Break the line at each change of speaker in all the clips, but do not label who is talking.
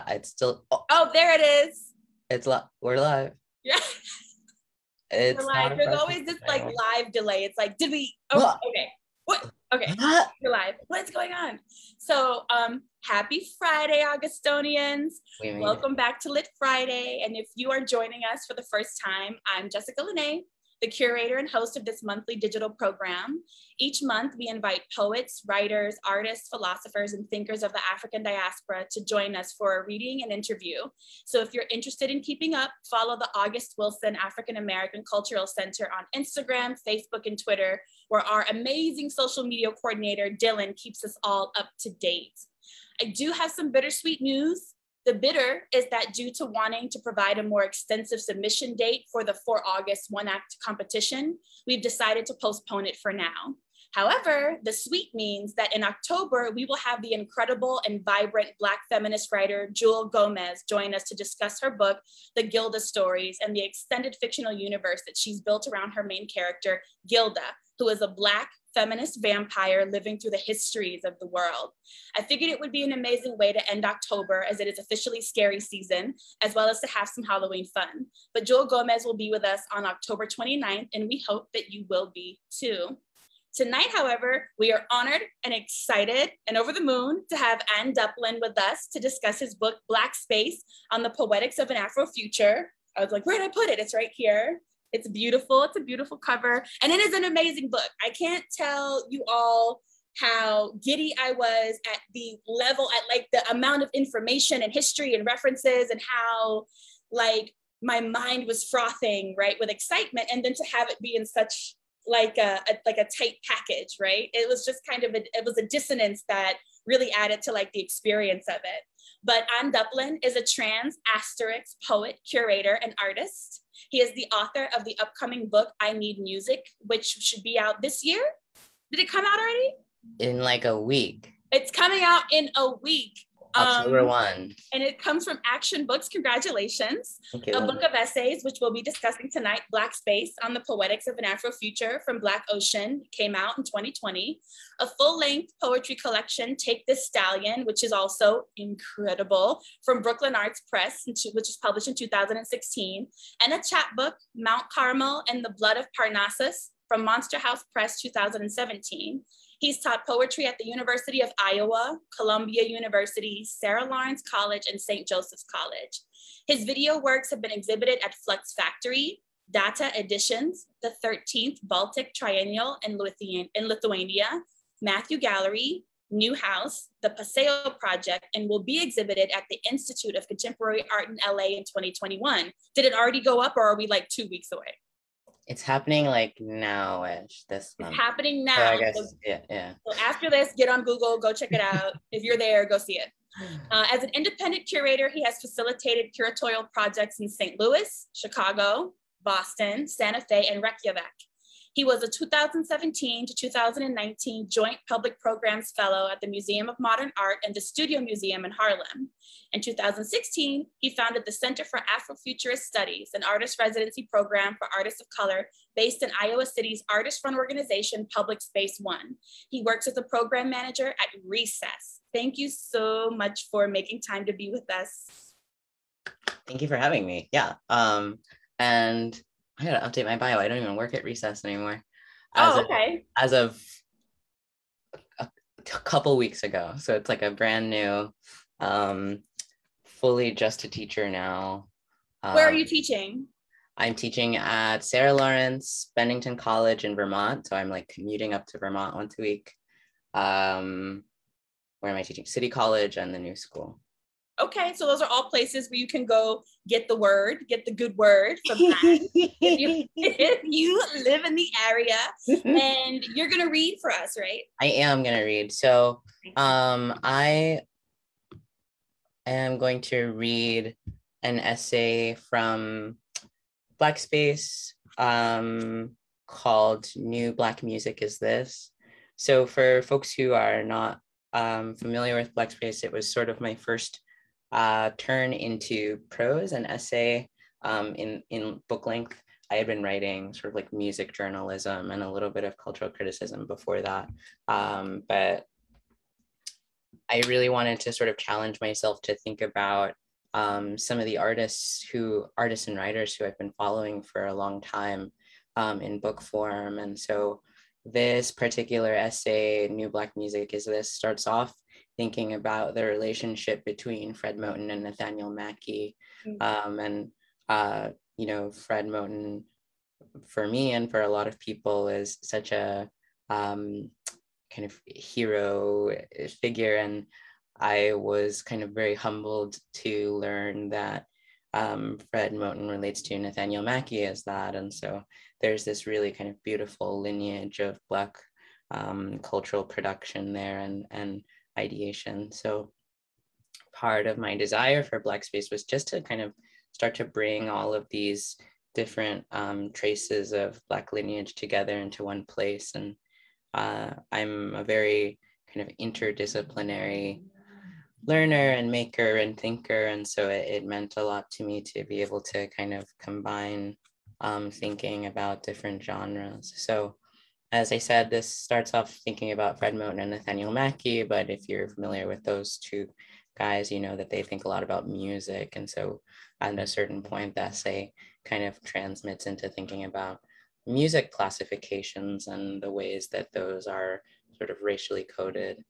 It's still.
Oh, there it is.
We're live.
Yeah.
It's
live. There's always this like live delay. It's like, did we? Oh, okay. What? Okay. You're live. What's going on? So, happy Friday, Augustonians. Welcome back to Lit Friday. And if you are joining us for the first time, I'm Jessica Lene, the curator and host of this monthly digital program. Each month, we invite poets, writers, artists, philosophers, and thinkers of the African diaspora to join us for a reading and interview. So if you're interested in keeping up, follow the August Wilson African American Cultural Center on Instagram, Facebook, and Twitter, where our amazing social media coordinator, Dylan, keeps us all up to date. I do have some bittersweet news. The bitter is that due to wanting to provide a more extensive submission date for the 4 August One Act competition, we've decided to postpone it for now. However, the sweet means that in October, we will have the incredible and vibrant Black feminist writer, Jewel Gomez, join us to discuss her book, The Gilda Stories, and the extended fictional universe that she's built around her main character, Gilda, who is a Black feminist vampire living through the histories of the world. I figured it would be an amazing way to end October, as it is officially scary season, as well as to have some Halloween fun. But Jewel Gomez will be with us on October 29th, and we hope that you will be too. Tonight, however, we are honored and excited and over the moon to have Anais Duplan with us to discuss his book, Black Space, on the Poetics of an Afrofuture. I was like, where did I put it? It's right here. It's beautiful. It's a beautiful cover. And it is an amazing book. I can't tell you all how giddy I was at the level, at like the amount of information and history and references, and how like my mind was frothing, right, with excitement. And then to have it be in such like a tight package, right? It was just kind of, it was a dissonance that really added to like the experience of it. But Anais Duplan is a trans asterisk poet, curator, and artist. He is the author of the upcoming book, I Need Music, which should be out this year. Did it come out already?
In like a week.
It's coming out in a week.
October 1.
And it comes from Action Books. Congratulations.
Okay,
a book of essays, which we'll be discussing tonight, Black Space, on the Poetics of an Afrofuture from Black Ocean, came out in 2020. A full-length poetry collection, Take This Stallion, which is also incredible, from Brooklyn Arts Press, which was published in 2016. And a chapbook, Mount Carmel and the Blood of Parnassus, from Monster House Press, 2017. He's taught poetry at the University of Iowa, Columbia University, Sarah Lawrence College, and St. Joseph's College. His video works have been exhibited at Flux Factory, Data Editions, the 13th Baltic Triennial in Lithuania, Matthew Gallery, New House, the Paseo Project, and will be exhibited at the Institute of Contemporary Art in LA in 2021. Did it already go up, or are we like 2 weeks away?
It's happening like now-ish this month.
It's happening now.
So I guess, yeah.
So after this, get on Google, go check it out. If you're there, go see it. As an independent curator, he has facilitated curatorial projects in St. Louis, Chicago, Boston, Santa Fe, and Reykjavik. He was a 2017 to 2019 Joint Public Programs Fellow at the Museum of Modern Art and the Studio Museum in Harlem. In 2016, he founded the Center for Afrofuturist Studies, an artist residency program for artists of color based in Iowa City's artist-run organization, Public Space One. He works as a program manager at Recess. Thank you so much for making time to be with us.
Thank you for having me. Yeah. And I gotta update my bio. I don't even work at Recess anymore. As of a couple weeks ago. So it's like a brand new, fully just a teacher now.
Where are you teaching?
I'm teaching at Sarah Lawrence Bennington College in Vermont. So I'm like commuting up to Vermont once a week. Where am I teaching? City College and the new school.
Okay, so those are all places where you can go get the word, get the good word from Anne. if you live in the area, and you're gonna read for us, right?
I am gonna read. So I am going to read an essay from Black Space called New Black Music Is This. So for folks who are not familiar with Black Space, it was sort of my first turn into prose and essay in book length. I had been writing sort of like music journalism and a little bit of cultural criticism before that. But I really wanted to sort of challenge myself to think about some of the artists and writers who I've been following for a long time in book form. And so this particular essay, New Black Music Is This, starts off thinking about the relationship between Fred Moten and Nathaniel Mackey. You know, Fred Moten, for me and for a lot of people, is such a kind of hero figure. And I was kind of very humbled to learn that Fred Moten relates to Nathaniel Mackey as that. And so there's this really kind of beautiful lineage of Black cultural production there and ideation. So part of my desire for Black Space was just to kind of start to bring all of these different traces of Black lineage together into one place. And I'm a very kind of interdisciplinary learner and maker and thinker. And so it meant a lot to me to be able to kind of combine thinking about different genres. So as I said, this starts off thinking about Fred Moten and Nathaniel Mackey, but if you're familiar with those two guys, you know that they think a lot about music. And so at a certain point, the essay kind of transmits into thinking about music classifications and the ways that those are sort of racially coded.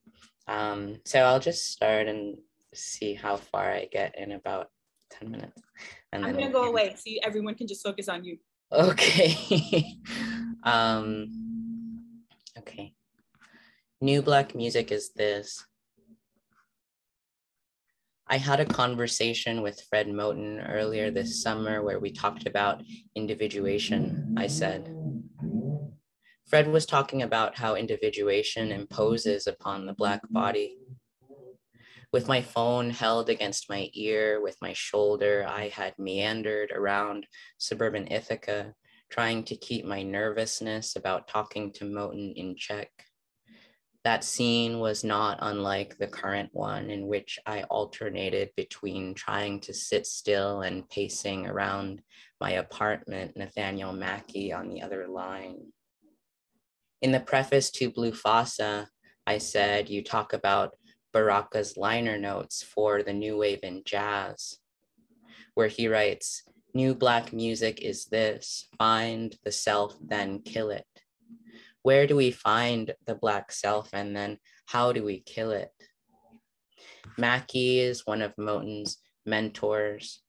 So I'll just start and see how far I get in about 10 minutes. And
I'm gonna go away so everyone can just focus on you.
Okay. Okay. New Black Music Is This. I had a conversation with Fred Moten earlier this summer where we talked about individuation, I said. Fred was talking about how individuation imposes upon the Black body. With my phone held against my ear, with my shoulder, I had meandered around suburban Ithaca, trying to keep my nervousness about talking to Moten in check. That scene was not unlike the current one, in which I alternated between trying to sit still and pacing around my apartment, Nathaniel Mackey on the other line. In the preface to Blue Fossa, I said, you talk about Baraka's liner notes for the new wave in jazz, where he writes, new Black music is this, find the self, then kill it. Where do we find the Black self, and then how do we kill it? Mackey is one of Moten's mentors.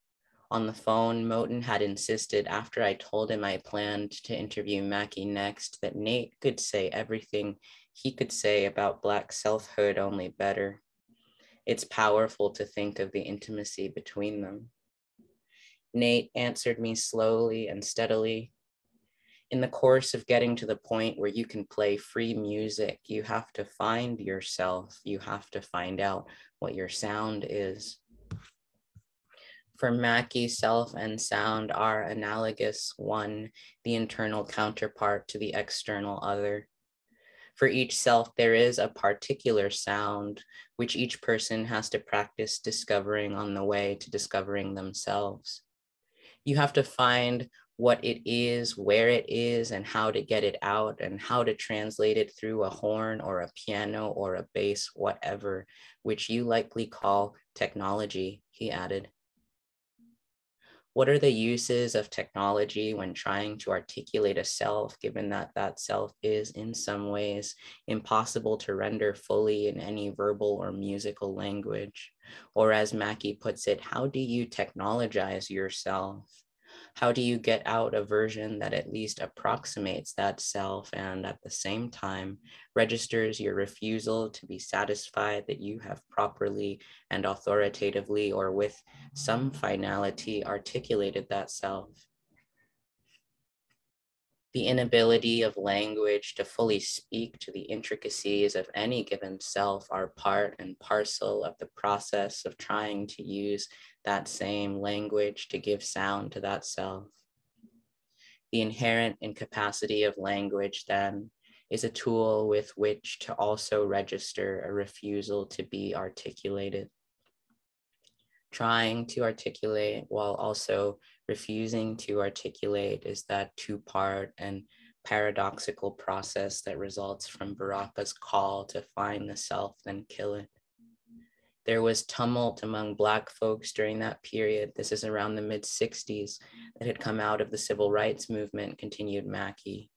On the phone, Moten had insisted after I told him I planned to interview Mackey next that Nate could say everything he could say about Black selfhood, only better. It's powerful to think of the intimacy between them. Nate answered me slowly and steadily. In the course of getting to the point where you can play free music, you have to find yourself. You have to find out what your sound is. For Mackey, self and sound are analogous, one, the internal counterpart to the external other. For each self, there is a particular sound, which each person has to practice discovering on the way to discovering themselves. You have to find what it is, where it is, and how to get it out, and how to translate it through a horn or a piano or a bass, whatever, which you likely call technology, he added. What are the uses of technology when trying to articulate a self, given that that self is in some ways impossible to render fully in any verbal or musical language? Or as Mackey puts it, how do you technologize yourself? How do you get out a version that at least approximates that self and at the same time registers your refusal to be satisfied that you have properly and authoritatively or with some finality articulated that self? The inability of language to fully speak to the intricacies of any given self are part and parcel of the process of trying to use that same language to give sound to that self. The inherent incapacity of language, then, is a tool with which to also register a refusal to be articulated. Trying to articulate while also refusing to articulate is that two-part and paradoxical process that results from Baraka's call to find the self, then kill it. There was tumult among Black folks during that period. This is around the mid-60s that had come out of the civil rights movement, continued Mackey.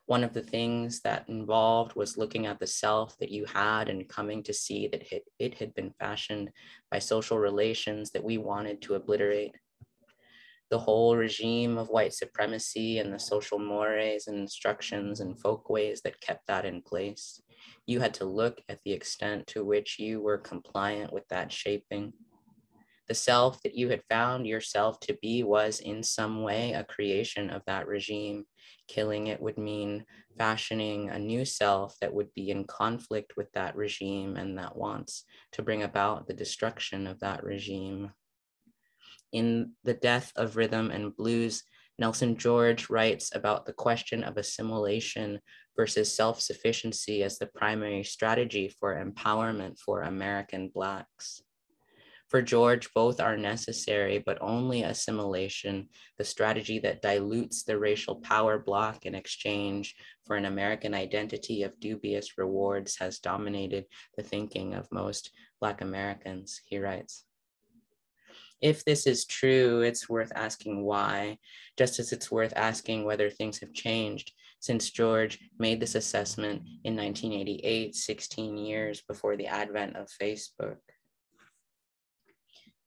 One of the things that involved was looking at the self that you had and coming to see that it had been fashioned by social relations that we wanted to obliterate. The whole regime of white supremacy and the social mores and instructions and folkways that kept that in place. You had to look at the extent to which you were compliant with that shaping. The self that you had found yourself to be was in some way a creation of that regime. Killing it would mean fashioning a new self that would be in conflict with that regime and that wants to bring about the destruction of that regime. In The Death of Rhythm and Blues, Nelson George writes about the question of assimilation versus self-sufficiency as the primary strategy for empowerment for American Blacks. For George, both are necessary, but only assimilation, the strategy that dilutes the racial power block in exchange for an American identity of dubious rewards, has dominated the thinking of most Black Americans, he writes. If this is true, it's worth asking why, just as it's worth asking whether things have changed since George made this assessment in 1988, 16 years before the advent of Facebook.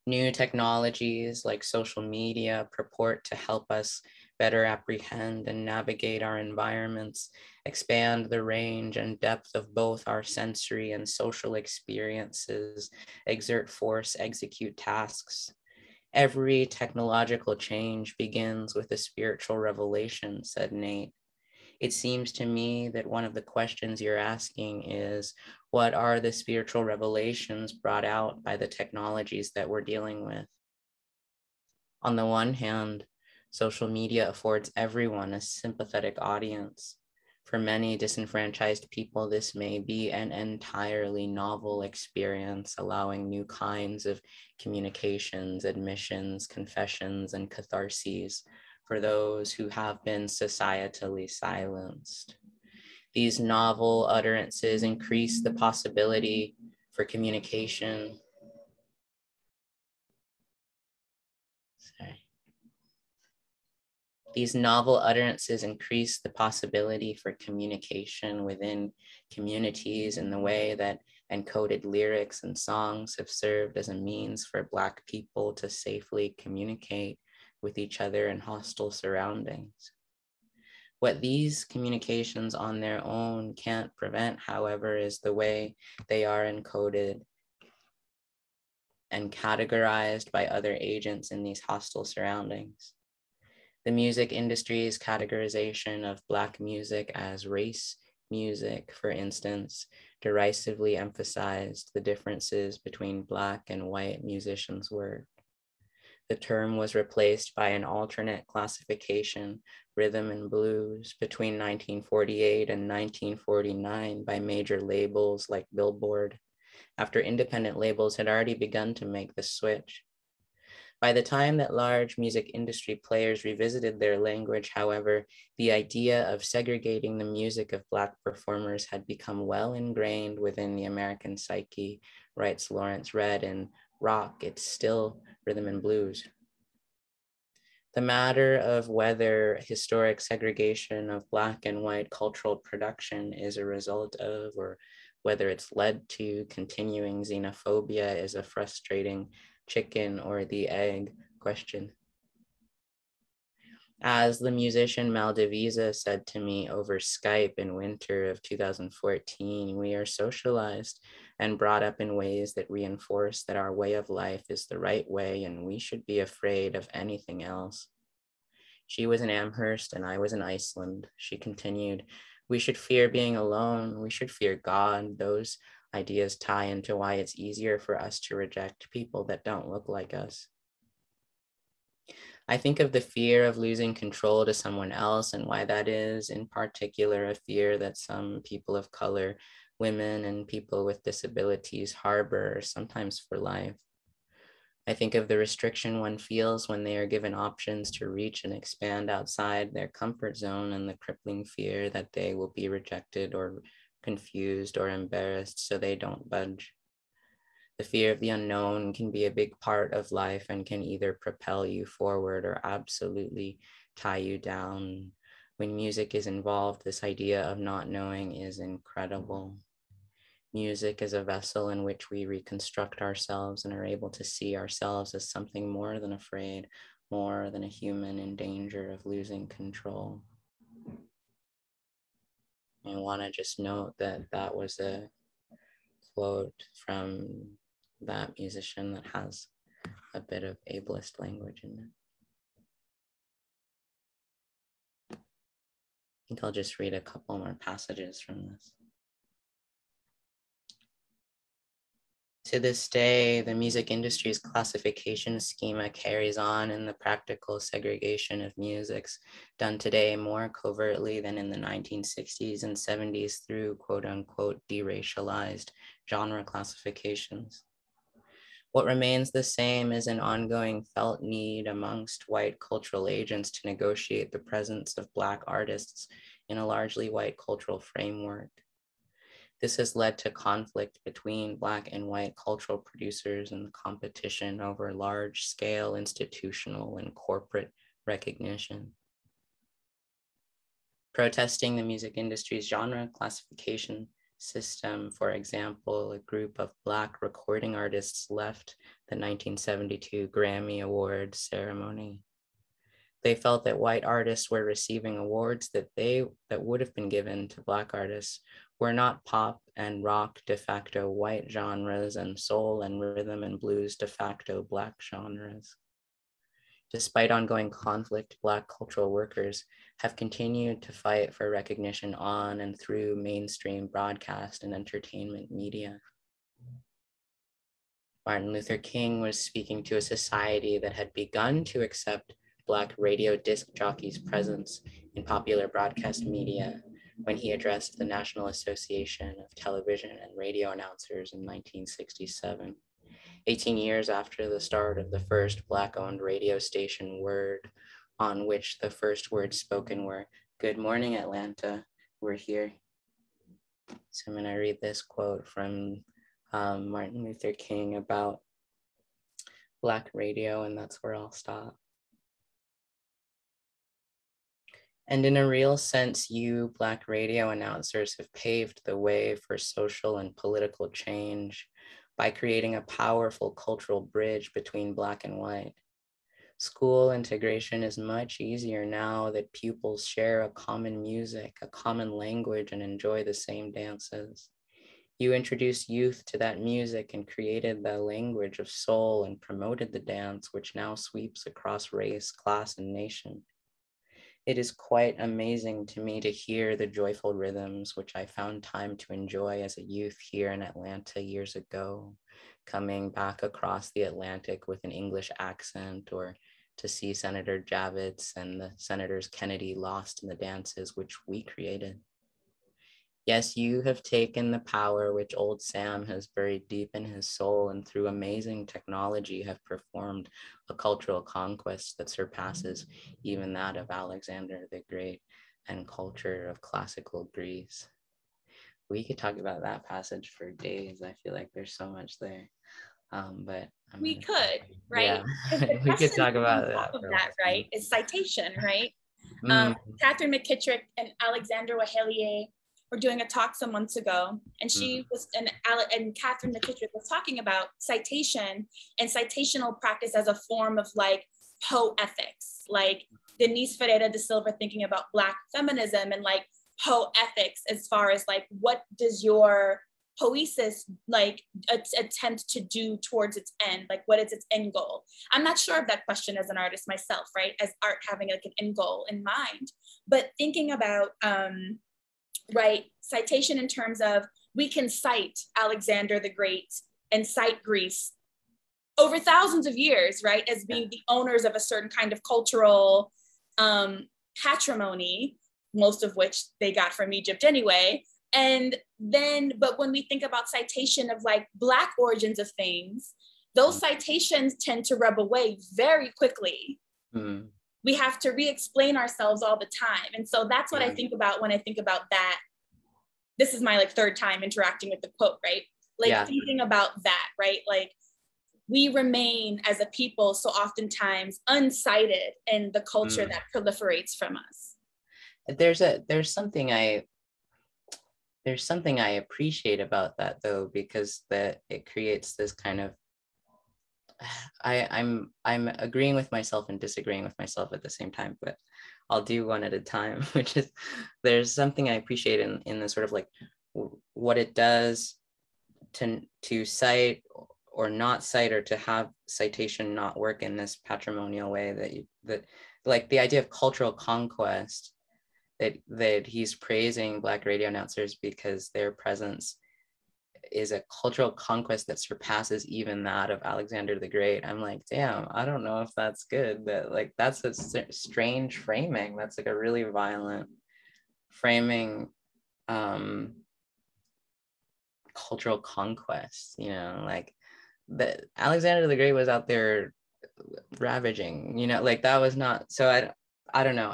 New technologies like social media purport to help us better apprehend and navigate our environments, expand the range and depth of both our sensory and social experiences, exert force, execute tasks. Every technological change begins with a spiritual revelation, said Nate. It seems to me that one of the questions you're asking is, what are the spiritual revelations brought out by the technologies that we're dealing with? On the one hand, social media affords everyone a sympathetic audience. For many disenfranchised people, this may be an entirely novel experience, allowing new kinds of communications, admissions, confessions, and catharses for those who have been societally silenced. These novel utterances increase the possibility for communication. These novel utterances increase the possibility for communication within communities in the way that encoded lyrics and songs have served as a means for Black people to safely communicate with each other in hostile surroundings. What these communications on their own can't prevent, however, is the way they are encoded and categorized by other agents in these hostile surroundings. The music industry's categorization of Black music as race music, for instance, derisively emphasized the differences between Black and white musicians' work. The term was replaced by an alternate classification, rhythm and blues, between 1948 and 1949 by major labels like Billboard, after independent labels had already begun to make the switch. By the time that large music industry players revisited their language, however, the idea of segregating the music of Black performers had become well ingrained within the American psyche, writes Lawrence Redd in Rock, It's Still Rhythm and Blues. The matter of whether historic segregation of Black and white cultural production is a result of, or whether it's led to, continuing xenophobia is a frustrating chicken or the egg question. As the musician Maldivisa said to me over Skype in winter of 2014, we are socialized and brought up in ways that reinforce that our way of life is the right way and we should be afraid of anything else. She was in Amherst and I was in Iceland. She continued, we should fear being alone. We should fear God. Those ideas tie into why it's easier for us to reject people that don't look like us. I think of the fear of losing control to someone else and why that is, in particular, a fear that some people of color, women, and people with disabilities harbor, sometimes for life. I think of the restriction one feels when they are given options to reach and expand outside their comfort zone and the crippling fear that they will be rejected or confused or embarrassed, so they don't budge. The fear of the unknown can be a big part of life and can either propel you forward or absolutely tie you down. When music is involved, this idea of not knowing is incredible. Music is a vessel in which we reconstruct ourselves and are able to see ourselves as something more than afraid, more than a human in danger of losing control. I want to just note that that was a quote from that musician that has a bit of ableist language in it. I think I'll just read a couple more passages from this. To this day, the music industry's classification schema carries on in the practical segregation of musics done today more covertly than in the 1960s and 70s through quote unquote deracialized genre classifications. What remains the same is an ongoing felt need amongst white cultural agents to negotiate the presence of Black artists in a largely white cultural framework. This has led to conflict between Black and white cultural producers and the competition over large-scale institutional and corporate recognition. Protesting the music industry's genre classification system, for example, a group of Black recording artists left the 1972 Grammy Awards ceremony. They felt that white artists were receiving awards that would have been given to Black artists were not pop and rock de facto white genres and soul and rhythm and blues de facto Black genres. Despite ongoing conflict, Black cultural workers have continued to fight for recognition on and through mainstream broadcast and entertainment media. Martin Luther King was speaking to a society that had begun to accept Black radio disc jockeys' presence in popular broadcast media when he addressed the National Association of Television and Radio Announcers in 1967. 18 years after the start of the first Black-owned radio station, Word, on which the first words spoken were, "Good morning, Atlanta, we're here." So I'm gonna read this quote from Martin Luther King about Black radio, and that's where I'll stop. And in a real sense, you Black radio announcers have paved the way for social and political change by creating a powerful cultural bridge between Black and white. School integration is much easier now that pupils share a common music, a common language, and enjoy the same dances. You introduced youth to that music and created the language of soul and promoted the dance, which now sweeps across race, class, and nation. It is quite amazing to me to hear the joyful rhythms which I found time to enjoy as a youth here in Atlanta years ago, coming back across the Atlantic with an English accent, or to see Senator Javits and the Senators Kennedy lost in the dances which we created. Yes, you have taken the power which old Sam has buried deep in his soul, and through amazing technology have performed a cultural conquest that surpasses even that of Alexander the Great and culture of classical Greece. We could talk about that passage for days. I feel like there's so much there. But
we could, right?
Yeah. We could talk about
that, right? Is citation, right? Catherine McKittrick and Alexandra Wahelier were doing a talk some months ago, and she was, and Catherine McKittrick was talking about citation and citational practice as a form of like poetics, like Denise Ferreira de Silva thinking about Black feminism and like poetics as far as like, what does your poesis like attempt to do towards its end? Like, what is its end goal? I'm not sure of that question as an artist myself, right? As art having like an end goal in mind, but thinking about, right, citation in terms of, we can cite Alexander the Great and cite Greece over thousands of years, right, as being the owners of a certain kind of cultural patrimony, most of which they got from Egypt anyway. And then, but when we think about citation of like Black origins of things, those citations tend to rub away very quickly. We have to re-explain ourselves all the time. And so that's what I think about when I think about that. This is my like third time interacting with the quote, right? Like thinking about that, right? Like we remain as a people so oftentimes unsighted in the culture that proliferates from us.
There's something I appreciate about that though, because it creates this kind of, I'm agreeing with myself and disagreeing with myself at the same time, but I'll do one at a time, which is there's something I appreciate in the sort of like what it does to cite or not cite, or to have citation not work in this patrimonial way that like the idea of cultural conquest, that he's praising Black radio announcers because their presence is a cultural conquest that surpasses even that of Alexander the Great. I'm like, damn, I don't know if that's good. That like that's a strange framing. That's like a really violent framing, cultural conquest. You know, like that Alexander the Great was out there ravaging. You know, like that was not. So I don't know.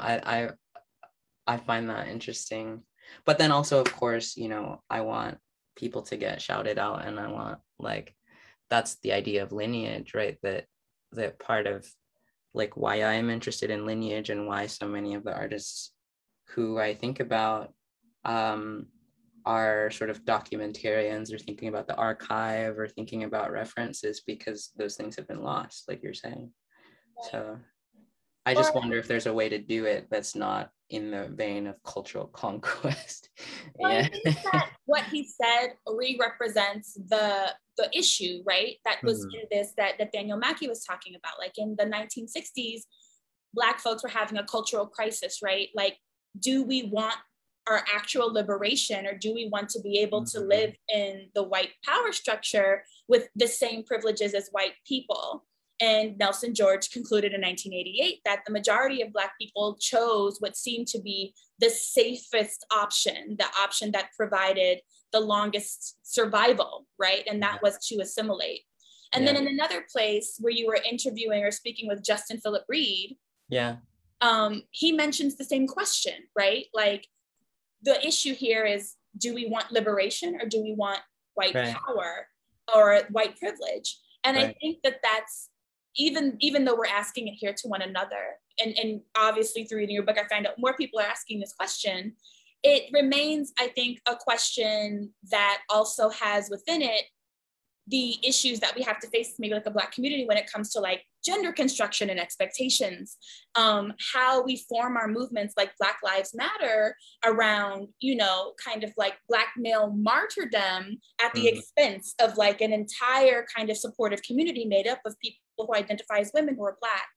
I find that interesting. But then also, of course, you know, I want people to get shouted out, and I want, like, that's the idea of lineage, right? That part of like why I'm interested in lineage, and why so many of the artists who I think about are sort of documentarians, or thinking about the archive, or thinking about references, because those things have been lost, like you're saying. So I just wonder if there's a way to do it that's not in the vein of cultural conquest.
Well, I think that what he said represents the issue, right? That was in this that Daniel Mackey was talking about. Like in the 1960s, Black folks were having a cultural crisis, right? Like, do we want our actual liberation, or do we want to be able to live in the white power structure with the same privileges as white people? And Nelson George concluded in 1988 that the majority of Black people chose what seemed to be the safest option, the option that provided the longest survival, right? And that was to assimilate. And then in another place where you were interviewing or speaking with Justin Philip Reed, he mentions the same question, right? Like, the issue here is, do we want liberation, or do we want white power or white privilege? And I think that that's, even though we're asking it here to one another, and obviously through reading your book, I find out more people are asking this question, it remains, I think, a question that also has within it the issues that we have to face, maybe like a Black community, when it comes to like gender construction and expectations, how we form our movements like Black Lives Matter around, you know, kind of like Black male martyrdom at the expense of like an entire kind of supportive community made up of people who identify as women who are Black.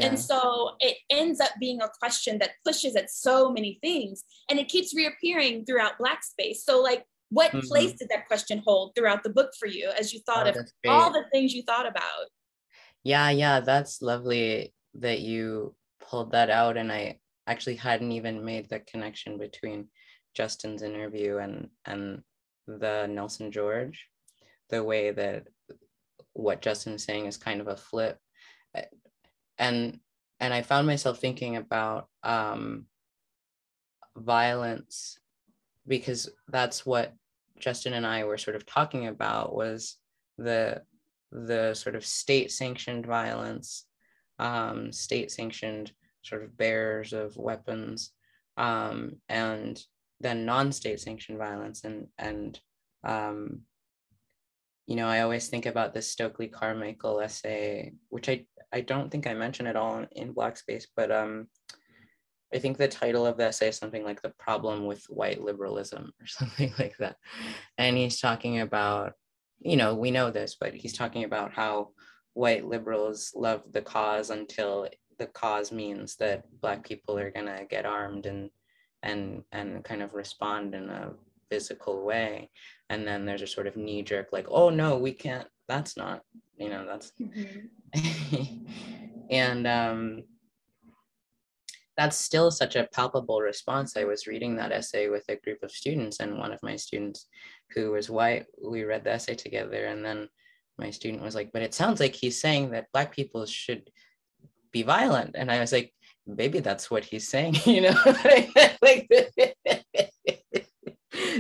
And so it ends up being a question that pushes at so many things, and it keeps reappearing throughout Black space. So like, what place did that question hold throughout the book for you as you thought of all the things you thought about?
Yeah, that's lovely that you pulled that out. And I actually hadn't even made the connection between Justin's interview and the Nelson George, the way that what Justin's saying is kind of a flip. And I found myself thinking about violence, because that's what Justin and I were sort of talking about, was the sort of state-sanctioned violence, state-sanctioned sort of bearers of weapons, and then non-state sanctioned violence. And you know, I always think about this Stokely Carmichael essay, which I don't think I mentioned at all in Black Space, but I think the title of the essay is something like The Problem with White Liberalism, or something like that. And he's talking about, you know, we know this, but he's talking about how white liberals love the cause until the cause means that Black people are gonna get armed and kind of respond in a physical way. And then there's a sort of knee jerk, like, oh no, we can't, that's not, you know, that's, and that's still such a palpable response. I was reading that essay with a group of students, and one of my students who was white, we read the essay together, and then my student was like, but it sounds like he's saying that Black people should be violent. And I was like, maybe that's what he's saying, you know? Like,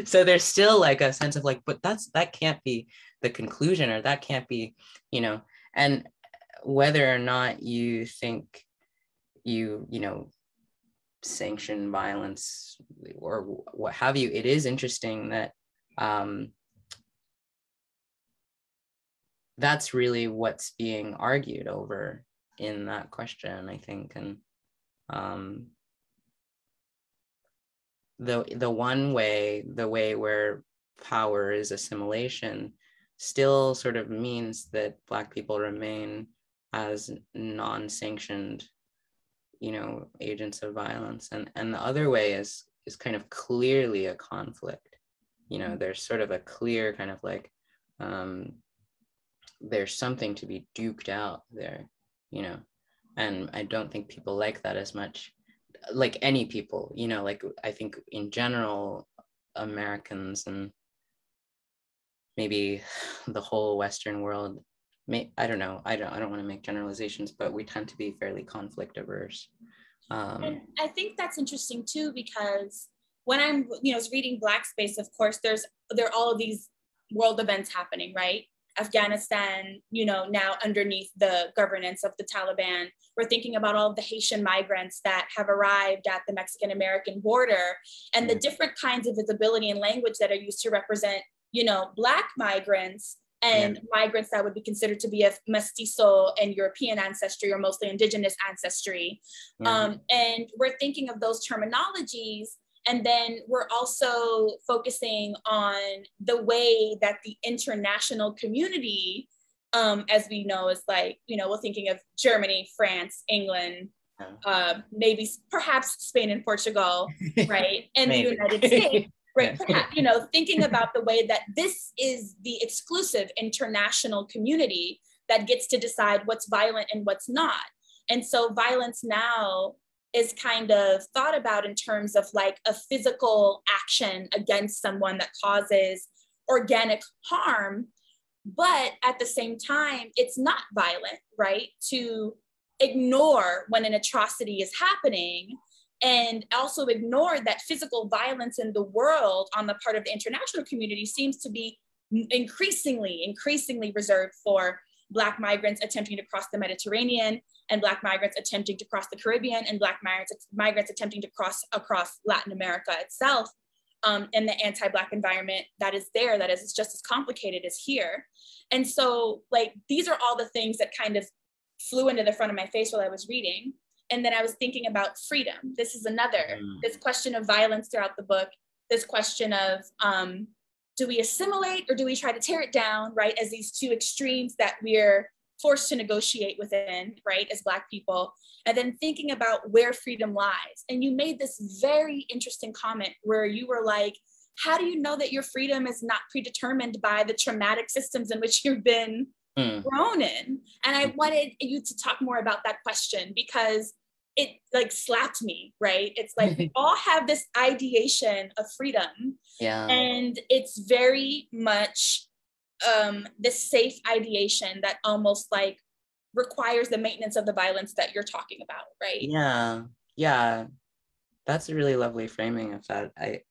So there's still like a sense of like, but that can't be the conclusion, or that can't be, you know. And whether or not you think you know, sanction violence or what have you, it is interesting that that's really what's being argued over in that question, I think. And the way where power is assimilation still sort of means that Black people remain as non-sanctioned, you know, agents of violence, and the other way is kind of clearly a conflict. You know, there's sort of a clear kind of like there's something to be duked out there, you know. And I don't think people like that as much, like any people, you know. Like I think in general Americans, and maybe the whole Western world, I don't know, I don't want to make generalizations, but we tend to be fairly conflict averse.
And I think that's interesting too, because when I'm, you know, reading Black Space, of course, there are all of these world events happening, right? Afghanistan, you know, now underneath the governance of the Taliban. We're thinking about all of the Haitian migrants that have arrived at the Mexican-American border, and the different kinds of visibility and language that are used to represent, you know, Black migrants and migrants that would be considered to be of mestizo and European ancestry, or mostly indigenous ancestry. And we're thinking of those terminologies. And then we're also focusing on the way that the international community, as we know, is like, you know, we're thinking of Germany, France, England, maybe perhaps Spain and Portugal, right? And the United States. Right, perhaps, you know, thinking about the way that this is the exclusive international community that gets to decide what's violent and what's not. And so violence now is kind of thought about in terms of like a physical action against someone that causes organic harm, but at the same time, it's not violent, right? To ignore when an atrocity is happening, and also ignore that physical violence in the world on the part of the international community seems to be increasingly reserved for Black migrants attempting to cross the Mediterranean, and Black migrants attempting to cross the Caribbean, and Black migrants attempting to cross across Latin America itself, and the anti-Black environment that is there, that is just as complicated as here. And so like, these are all the things that kind of flew into the front of my face while I was reading. And then I was thinking about freedom. This is another, this question of violence throughout the book, this question of, do we assimilate or do we try to tear it down, right? As these two extremes that we're forced to negotiate within, right, as Black people. And then thinking about where freedom lies. And you made this very interesting comment where you were like, how do you know that your freedom is not predetermined by the traumatic systems in which you've been grown in? And I wanted you to talk more about that question, because it like slapped me, right? It's like we all have this ideation of freedom, and it's very much this safe ideation that almost like requires the maintenance of the violence that you're talking about, right?
Yeah, that's a really lovely framing of that. I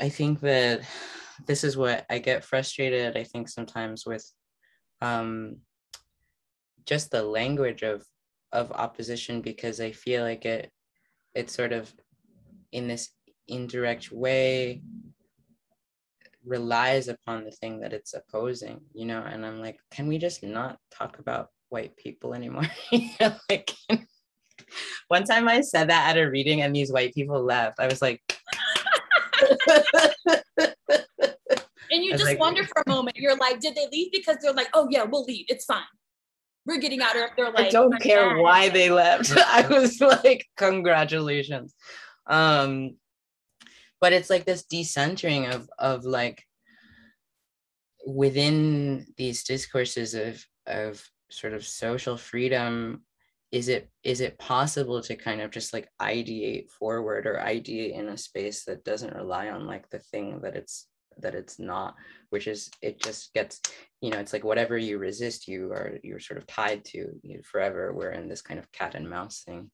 think that this is what I get frustrated, I think, sometimes with just the language of opposition, because I feel like it sort of in this indirect way relies upon the thing that it's opposing, you know. And I'm like, can we just not talk about white people anymore? Like, one time I said that at a reading and these white people left. I was like,
and you just like, wonder for a moment, you're like, did they leave because they're like, oh yeah, we'll leave, it's fine, we're getting out of here? They're like,
I don't care why they left. I was like, congratulations. But it's like this decentering of like within these discourses of sort of social freedom, is it possible to kind of just like ideate forward, or ideate in a space that doesn't rely on like the thing that it's not, which is, it just gets, you know, it's like whatever you resist, you're sort of tied to forever. We're in this kind of cat and mouse thing.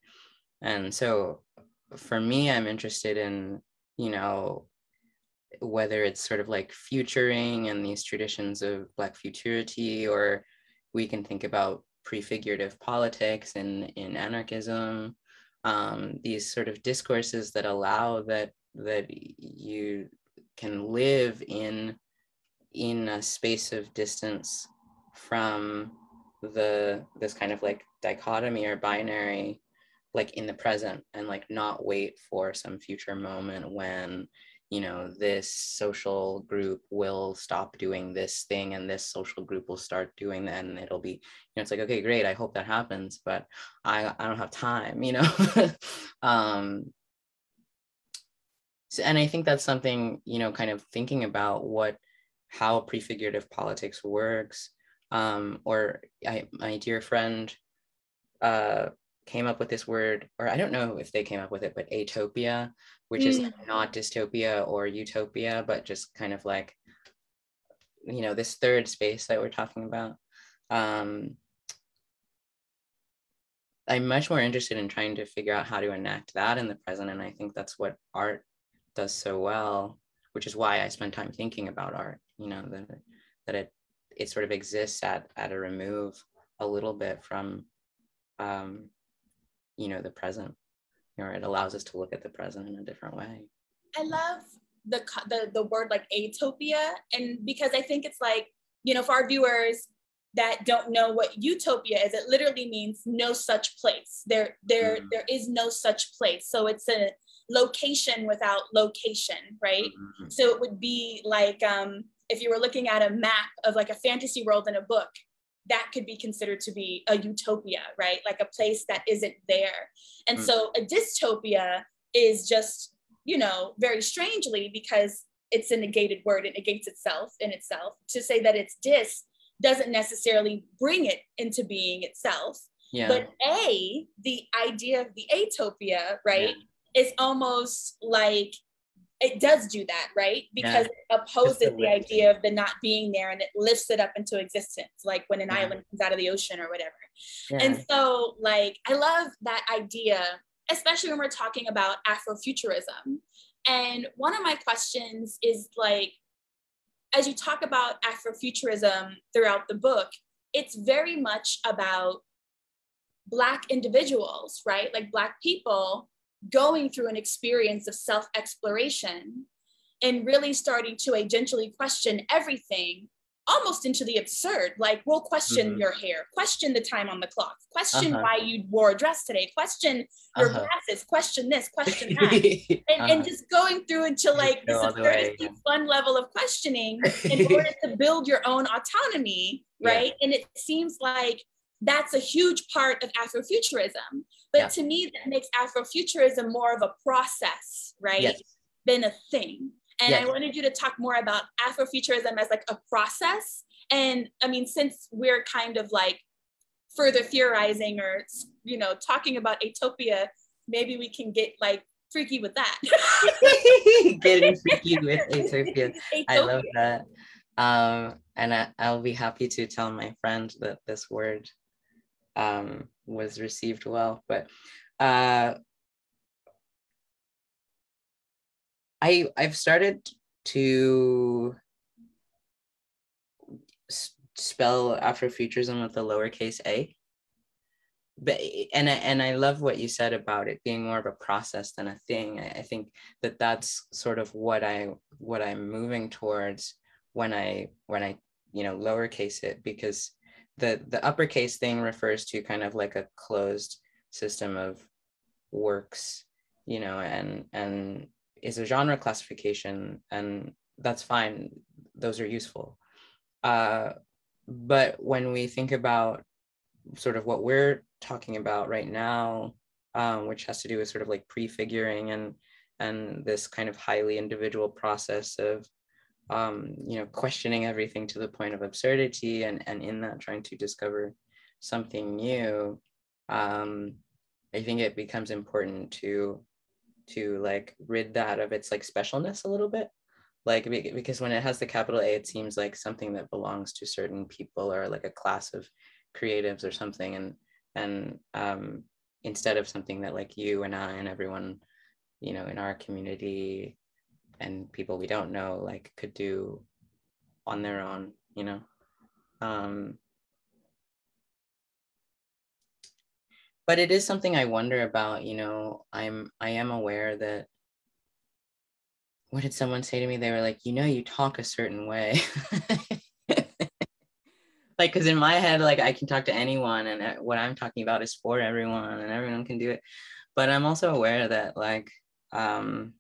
And so for me, I'm interested in, you know, whether it's sort of like futuring and these traditions of Black futurity, or we can think about prefigurative politics and in anarchism, these sort of discourses that allow that you can live in a space of distance from this kind of like dichotomy or binary, like in the present, and like not wait for some future moment when, you know, this social group will stop doing this thing and this social group will start doing that, and it'll be, you know, it's like, okay, great, I hope that happens, but I don't have time, you know. So, and I think that's something, you know, kind of thinking about how prefigurative politics works. My dear friend came up with this word, or I don't know if they came up with it, but atopia, which is not dystopia or utopia, but just kind of like, you know, this third space that we're talking about. I'm much more interested in trying to figure out how to enact that in the present, and I think that's what art does so well, which is why I spend time thinking about art, you know, that it sort of exists at a remove a little bit from you know, the present, or it allows us to look at the present in a different way.
I love the word like atopia, and because I think it's like, you know, for our viewers that don't know what utopia is, it literally means no such place. There is no such place. So it's a location without location, right? Mm-hmm. So it would be like if you were looking at a map of like a fantasy world in a book, that could be considered to be a utopia, right? Like a place that isn't there. And so a dystopia is just, you know, very strangely, because it's a negated word, it negates itself in itself. To say that it's dys doesn't necessarily bring it into being itself. Yeah. But the idea of the atopia, right, is almost like, it does do that, right? Because it opposes the idea of the not being there, and it lifts it up into existence, like when an island comes out of the ocean or whatever. And so, like, I love that idea, especially when we're talking about Afrofuturism. And one of my questions is, like, as you talk about Afrofuturism throughout the book, it's very much about Black individuals, right? Like Black people going through an experience of self-exploration and really starting to agentially question everything, almost into the absurd. Like, we'll question your hair, question the time on the clock, question why you wore a dress today, question your glasses, question this, question that. And just going through into like this absurdity, fun level of questioning in order to build your own autonomy, right? And it seems like that's a huge part of Afrofuturism. But to me, that makes Afrofuturism more of a process, right? Than a thing. And I wanted you to talk more about Afrofuturism as like a process. And I mean, since we're kind of like further theorizing or, you know, talking about atopia, maybe we can get like freaky with that.
Getting freaky with atopia. I love that. And I'll be happy to tell my friend that this word was received well, but I've started to spell Afrofuturism with a lowercase a, but and I love what you said about it being more of a process than a thing. I think that that's sort of what I'm moving towards when I you know, lowercase it, because the uppercase thing refers to kind of like a closed system of works, you know, and is a genre classification, and that's fine. Those are useful. But when we think about sort of what we're talking about right now, which has to do with sort of like prefiguring and this kind of highly individual process of you know, questioning everything to the point of absurdity, and in that trying to discover something new, I think it becomes important to like rid that of its like specialness a little bit, like, because when it has the capital A, it seems like something that belongs to certain people or like a class of creatives or something, and instead of something that like you and I and everyone you know, in our community and people we don't know, like, could do on their own, you know. But it is something I wonder about, you know. I am aware that, what did someone say to me? They were like, you know, you talk a certain way. Like, because in my head, like, I can talk to anyone, and what I'm talking about is for everyone, and everyone can do it. But I'm also aware that, like, I'm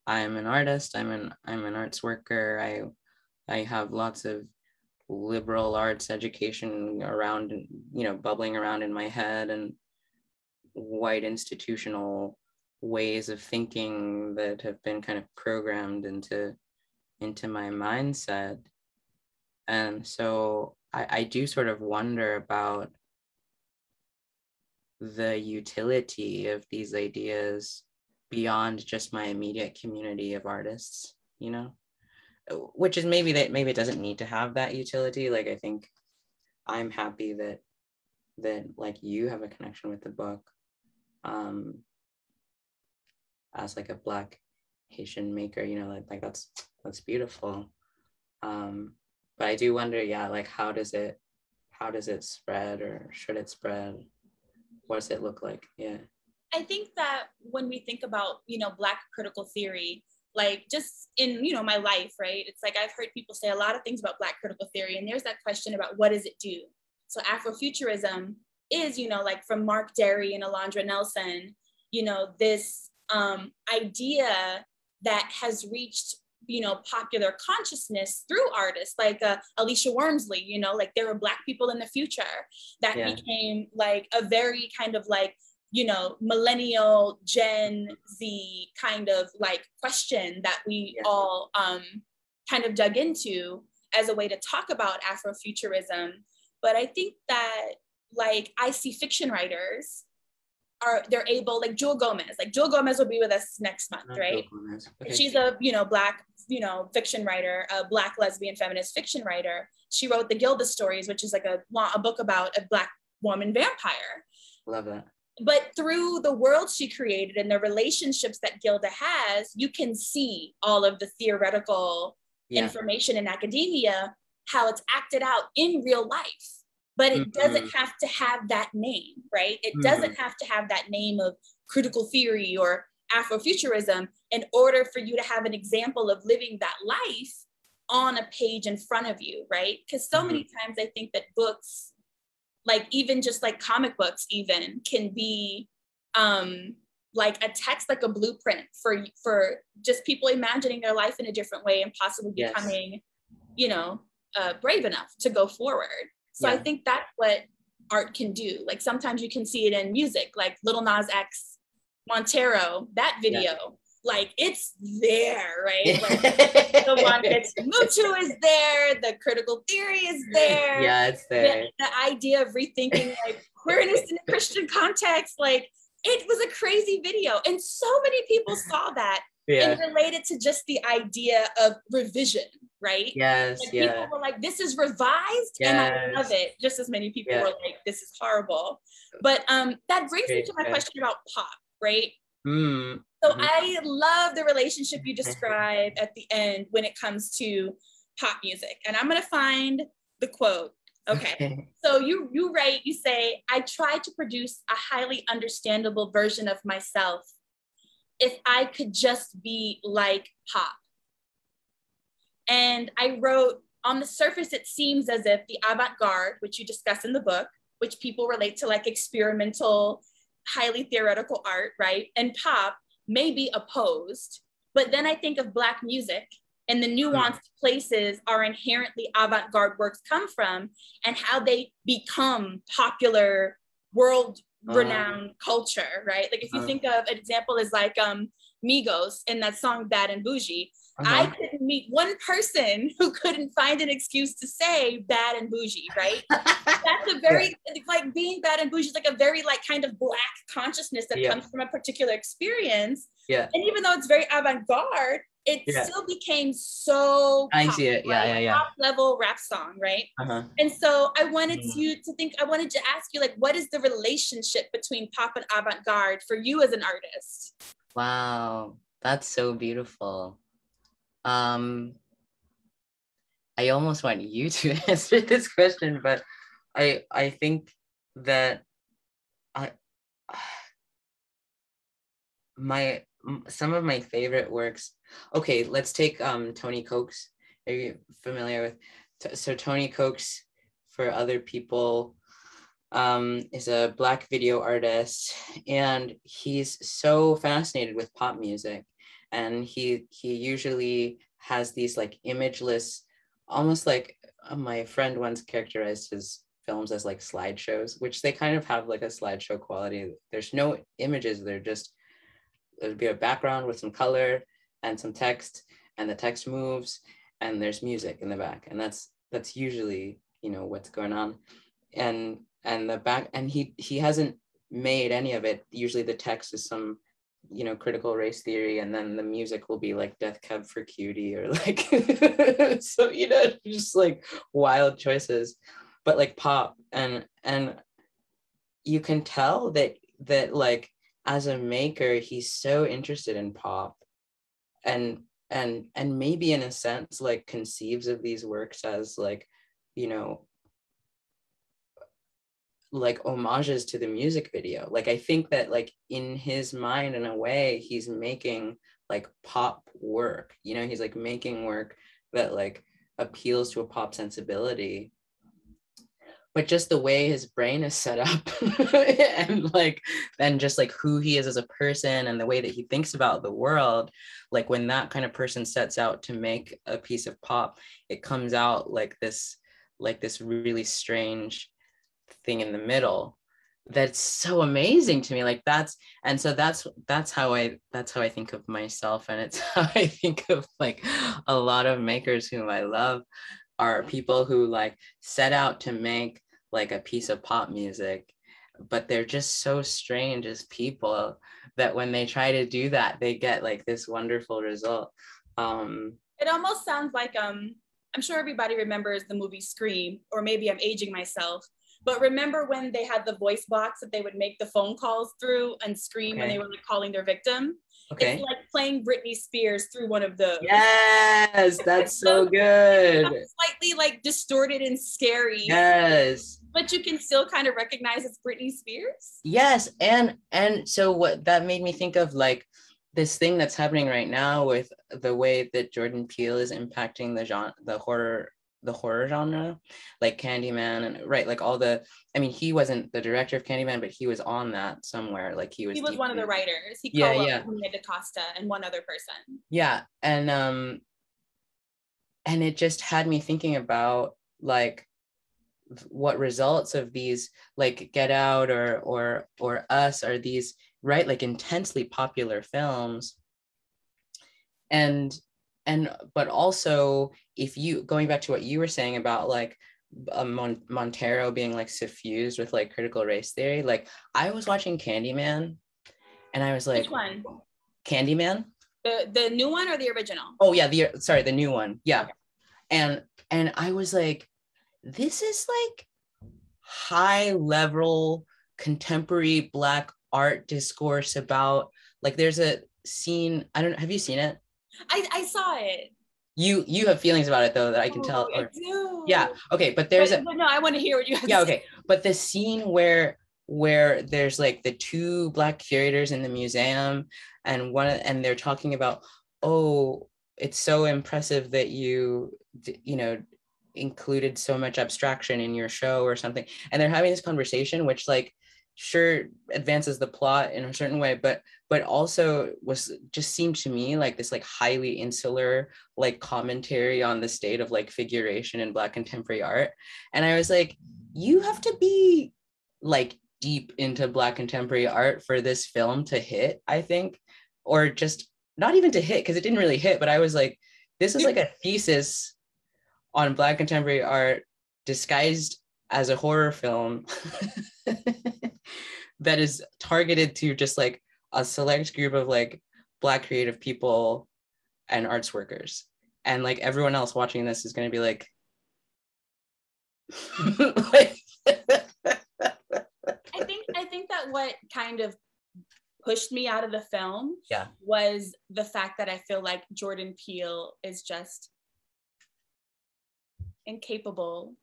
an artist. I'm an arts worker. I have lots of liberal arts education around, you know, bubbling around in my head, and white institutional ways of thinking that have been kind of programmed into my mindset. And so I do sort of wonder about the utility of these ideas beyond just my immediate community of artists, you know, which is maybe it doesn't need to have that utility. Like, I think I'm happy that like you have a connection with the book as like a Black Haitian maker, you know, like that's beautiful. But I do wonder, yeah, like, how does it spread, or should it spread? What does it look like? Yeah.
I think that when we think about, you know, Black critical theory, like, just in, you know, my life, right? It's like, I've heard people say a lot of things about Black critical theory, and there's that question about what does it do? So Afrofuturism is, you know, like, from Mark Derry and Alondra Nelson, you know, this idea that has reached, you know, popular consciousness through artists like Alicia Wormsley, you know, like, there were Black people in the future that became like a very kind of like, you know, millennial Gen Z kind of like question that we all kind of dug into as a way to talk about Afrofuturism. But I think that, like, I see fiction writers they're able, like Jewel Gomez will be with us next month, right? Okay. She's a, you know, Black, you know, fiction writer, a Black lesbian feminist fiction writer. She wrote the Gilda Stories, which is like a book about a Black woman vampire.
Love that.
But through the world she created and the relationships that Gilda has, you can see all of the theoretical information in academia, how it's acted out in real life. But it doesn't have to have that name, right? It doesn't have to have that name of critical theory or Afrofuturism in order for you to have an example of living that life on a page in front of you, right? Because so many times I think that books, like, even just like comic books even, can be like a text, like a blueprint for just people imagining their life in a different way and possibly becoming, you know, brave enough to go forward. So I think that's what art can do. Like, sometimes you can see it in music, like Lil Nas X, Montero, that video, like, it's there, right? Like, the one that's Mutu is there, the critical theory is there.
Yeah, it's there.
The idea of rethinking, like, queerness in a Christian context, like, it was a crazy video. And so many people saw that and related to just the idea of revision, right?
Yes,
like, people were like, this is revised, and I love it. Just as many people were like, this is horrible. But that brings me to my question about pop, right? So I love the relationship you describe at the end when it comes to pop music. And I'm gonna find the quote. Okay. So you write, you say, I try to produce a highly understandable version of myself if I could just be like pop. And I wrote, on the surface, it seems as if the avant-garde, which you discuss in the book, which people relate to like experimental, highly theoretical art, right? And pop may be opposed, but then I think of Black music and the nuanced places our inherently avant-garde works come from and how they become popular, world-renowned culture, right? Like, if you think of an example is like Migos in that song Bad and Bougie. I couldn't meet one person who couldn't find an excuse to say bad and bougie, right? That's a very, like, being bad and bougie is like a very like kind of Black consciousness that comes from a particular experience. And even though it's very avant-garde, it still became so
I
pop,
see it. Yeah,
right?
yeah, yeah.
Pop level rap song, right? And so I wanted to ask you, like, what is the relationship between pop and avant-garde for you as an artist?
Wow, that's so beautiful. I almost want you to answer this question, but I think that some of my favorite works. Okay, let's take Tony Coates. Are you familiar with? So Tony Coates, for other people, is a Black video artist, and he's so fascinated with pop music, and he usually has these like imageless, almost like my friend once characterized his films as like slideshows, which they kind of have like a slideshow quality. There's no images, they're just, there'd be a background with some color and some text, and the text moves, and there's music in the back, and that's usually, you know, what's going on. And the back, and he hasn't made any of it. Usually the text is some, you know, critical race theory, and then the music will be like Death Cab for Cutie, or like so, you know, just like wild choices, but like pop. And you can tell that like as a maker, he's so interested in pop, and maybe in a sense like conceives of these works as like, you know, like homages to the music video. Like I think that like in his mind, in a way, he's making like pop work, you know, he's like making work that like appeals to a pop sensibility. But just the way his brain is set up and just like who he is as a person and the way that he thinks about the world, like when that kind of person sets out to make a piece of pop, it comes out like this really strange thing in the middle that's so amazing to me. Like that's how I think of myself, and it's how I think of like a lot of makers whom I love are people who like set out to make like a piece of pop music, but they're just so strange as people that when they try to do that, they get like this wonderful result.
It almost sounds like I'm sure everybody remembers the movie Scream, or maybe I'm aging myself, but remember when they had the voice box that they would make the phone calls through and scream when they were like calling their victim? It's like playing Britney Spears through one of those.
Yes, that's so good.
Slightly like distorted and scary.
Yes.
But you can still kind of recognize it's Britney Spears.
Yes, and so what that made me think of, like this thing that's happening right now with the way that Jordan Peele is impacting the horror genre, like Candyman, and right, like all the, I mean, he wasn't the director of Candyman, but he was on that somewhere. Like he was
one of the writers. He
co-wrote
with Nia DaCosta and one other person.
Yeah, and it just had me thinking about like what results of these, like Get Out or Us, are these, right, like intensely popular films, and but also, if you, going back to what you were saying about like Montero being like suffused with like critical race theory, like I was watching Candyman and I was like,
which one?
Candyman,
the new one or the original?
Oh yeah, the new one, yeah. Okay. And I was like, this is like high level contemporary Black art discourse about, like, there's a scene, I don't know, have you seen it?
I saw it.
You have feelings about it though that I can tell.
I do.
Yeah. Okay. But there's
but no, I want to hear what you have to say.
Okay. But the scene where there's like the two Black curators in the museum, and they're talking about, oh, it's so impressive that you know, included so much abstraction in your show or something. And they're having this conversation, which like sure advances the plot in a certain way, but also just seemed to me like this like highly insular like commentary on the state of like figuration in Black contemporary art. And I was like, you have to be like deep into Black contemporary art for this film to hit, I think, or just not even to hit, because it didn't really hit, but I was like, this is like a thesis on Black contemporary art disguised as a horror film that is targeted to just like a select group of like Black creative people and arts workers. And like everyone else watching this is going to be like,
I think that what kind of pushed me out of the film was the fact that I feel like Jordan Peele is just incapable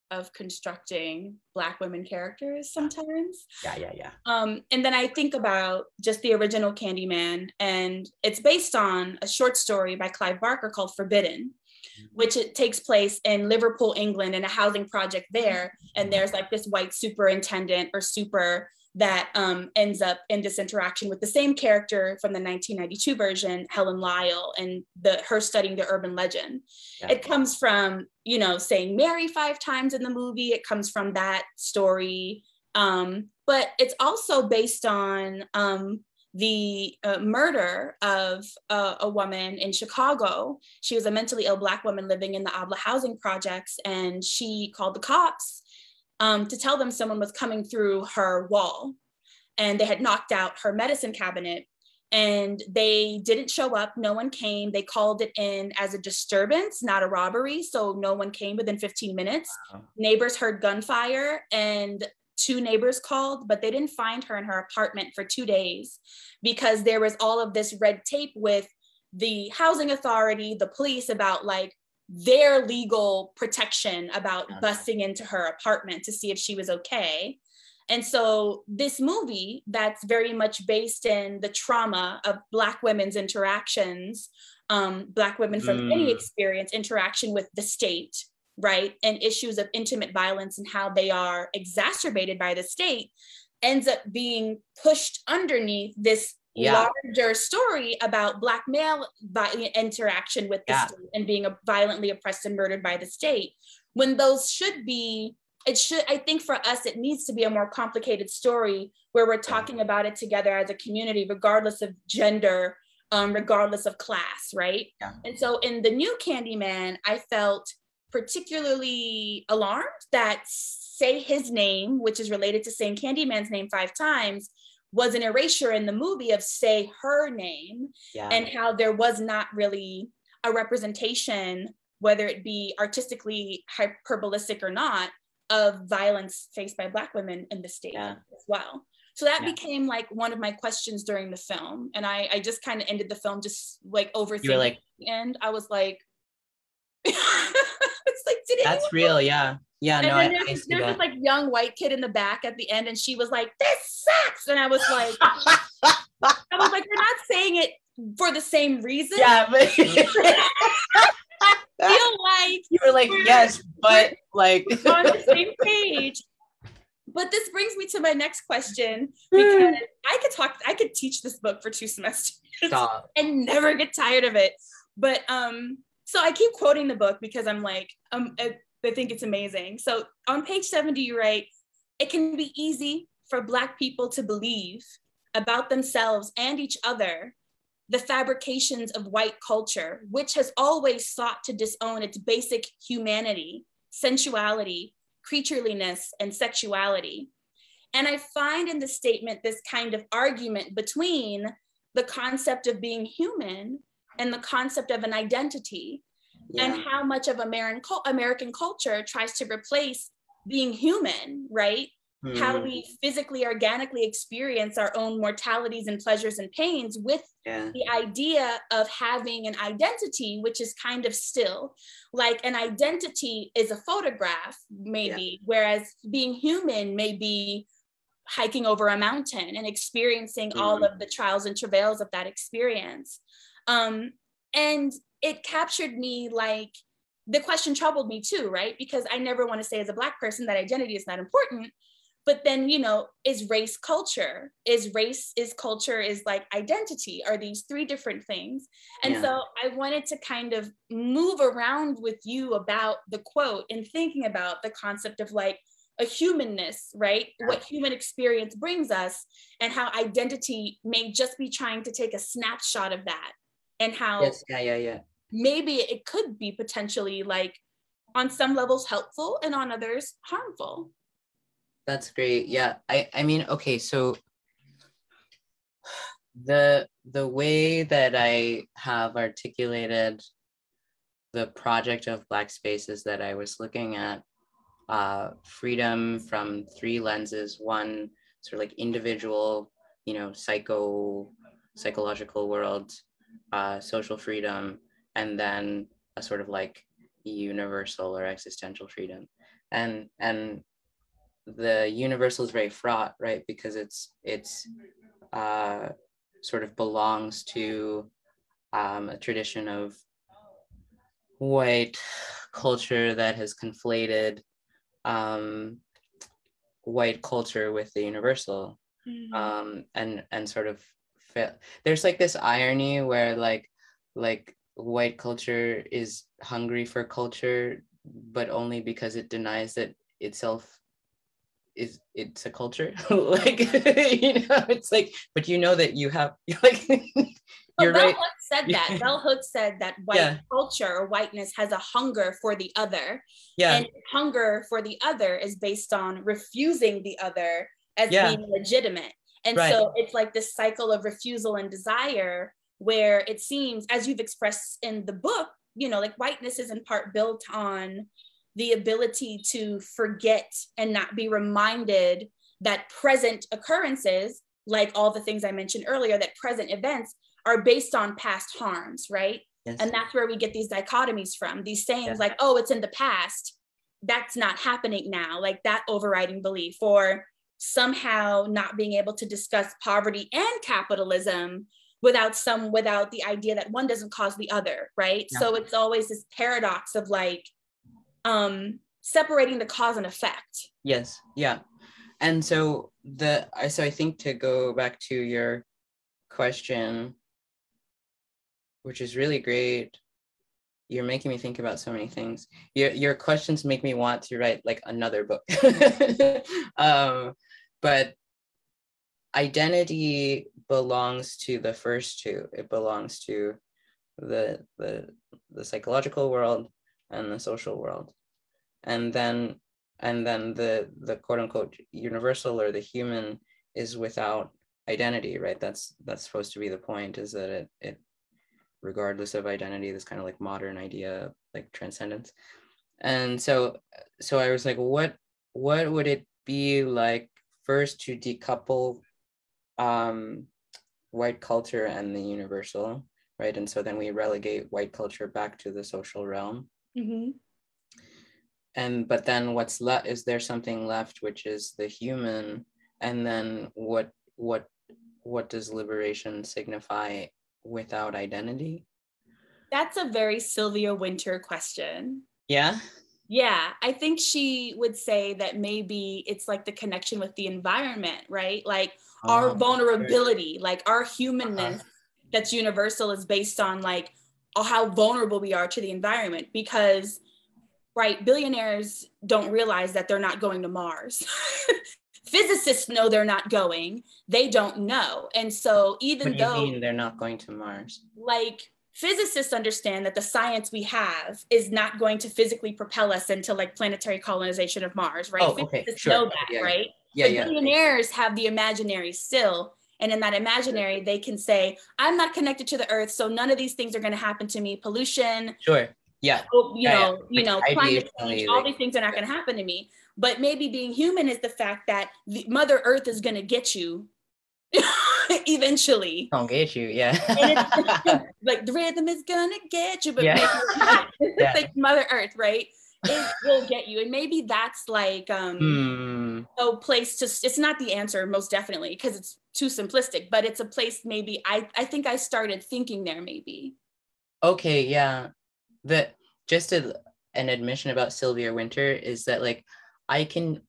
of constructing Black women characters sometimes. And then I think about just the original Candyman, and it's based on a short story by Clive Barker called Forbidden, which it takes place in Liverpool, England, in a housing project there. And there's like this white superintendent or super that ends up in this interaction with the same character from the 1992 version, Helen Lyle, and her studying the urban legend. It comes from, you know, saying Mary 5 times in the movie. It comes from that story. But it's also based on the murder of a woman in Chicago. She was a mentally ill Black woman living in the Abla housing projects, and she called the cops to tell them someone was coming through her wall, and they had knocked out her medicine cabinet, and they didn't show up. No one came. They called it in as a disturbance, not a robbery. So no one came within 15 minutes. Wow. Neighbors heard gunfire, and 2 neighbors called, but they didn't find her in her apartment for 2 days because there was all of this red tape with the housing authority, the police, about like their legal protection about busting into her apartment to see if she was okay. And so this movie that's very much based in the trauma of Black women's interactions, Black women from any experience, interaction with the state, right? And issues of intimate violence and how they are exacerbated by the state, ends up being pushed underneath this larger story about Black male interaction with the state and being violently oppressed and murdered by the state. When those should be, I think for us, it needs to be a more complicated story where we're talking about it together as a community, regardless of gender, regardless of class, right? And so in the new Candyman, I felt particularly alarmed that say his name, which is related to saying Candyman's name 5 times, was an erasure in the movie of say her name, and how there was not really a representation, whether it be artistically hyperbolistic or not, of violence faced by Black women in the state as well. So that became like one of my questions during the film. And I just kind of ended the film just like overthinking. And I was like, it's like,
that's real. And no,
then there's this like young white kid in the back at the end, and she was like, "This sucks," and I was like, "You're not saying it for the same reason."
But
feel like
you were like, yes, but like
on the same page. But this brings me to my next question, because I could teach this book for 2 semesters and never get tired of it. But so I keep quoting the book because I'm like, I think it's amazing. So on page 70, you write, "It can be easy for Black people to believe about themselves and each other the fabrications of white culture, which has always sought to disown its basic humanity, sensuality, creatureliness, and sexuality." And I find in the statement this kind of argument between the concept of being human and the concept of an identity, and how much of American culture tries to replace being human, right? How we physically, organically experience our own mortalities and pleasures and pains with the idea of having an identity, which is kind of still like an identity is a photograph, maybe, whereas being human may be hiking over a mountain and experiencing all of the trials and travails of that experience. And it captured me, like, the question troubled me too, right? Because I never want to say as a Black person that identity is not important, but then, you know, is race culture? Is culture, is like identity? Are these 3 different things? And so I wanted to kind of move around with you about the quote and thinking about the concept of like a humanness, right? What human experience brings us, and how identity may just be trying to take a snapshot of that, and how maybe it could be potentially like on some levels helpful and on others harmful.
That's great. I mean, okay, so The way that I have articulated the project of Black Spaces that I was looking at, freedom from three lenses: one sort of like individual, psychological world, social freedom, and then a sort of like universal or existential freedom. And the universal is very fraught, right? Because it's sort of belongs to a tradition of white culture that has conflated white culture with the universal. And sort of there's like this irony where like white culture is hungry for culture, but only because it denies that itself it's a culture. Like it's like, but that you have like you're
Bell
right.
Hooks said that. Bell Hooks said that white culture or whiteness has a hunger for the other. And hunger for the other is based on refusing the other as being legitimate. And so it's like this cycle of refusal and desire where it seems, as you've expressed in the book, like whiteness is in part built on the ability to forget and not be reminded that present occurrences, like all the things I mentioned earlier, that present events are based on past harms, right? Yes. And that's where we get these dichotomies from, these sayings like, oh, it's in the past, that's not happening now, like that overriding belief, or somehow not being able to discuss poverty and capitalism without the idea that one doesn't cause the other, right? Yeah. So it's always this paradox of like separating the cause and effect.
Yes, yeah. And so I think, to go back to your question, which is really great, you're making me think about so many things. Your questions make me want to write like another book. But identity belongs to the first two. It belongs to the psychological world and the social world, and then the quote unquote universal or the human is without identity, right? That's supposed to be the point, is that it regardless of identity, this kind of like modern idea of like transcendence. And so I was like, what would it be like first to decouple white culture and the universal, right? And so then we relegate white culture back to the social realm. Mm-hmm. But then what's left, is there something left, which is the human? And then what does liberation signify without identity?
That's a very Sylvia Wynter question.
Yeah?
Yeah, I think she would say that maybe it's like the connection with the environment, right? Like our vulnerability, like our humanness that's universal is based on like how vulnerable we are to the environment, because, right, billionaires don't realize that they're not going to Mars. Physicists know they're not going, they don't know. And so even though—
What do you mean they're not going to Mars?
Like, physicists understand that the science we have is not going to physically propel us into like planetary colonization of Mars, right?
Oh, okay,
physicists
sure.
know that, right? But billionaires have the imaginary still. And in that imaginary, they can say, I'm not connected to the earth, so none of these things are going to happen to me. Pollution.
Sure. Yeah.
Climate change, all these things are not going to happen to me. But maybe being human is the fact that the Mother Earth is going to get you eventually.
Gonna get you, yeah.
And like the rhythm is gonna get you, but it's like Mother Earth, right? It will get you. And maybe that's like a place to— it's not the answer, most definitely, because it's too simplistic, but it's a place maybe I think I started thinking there maybe.
Okay, yeah. Just an admission about Sylvia Wynter is that like I can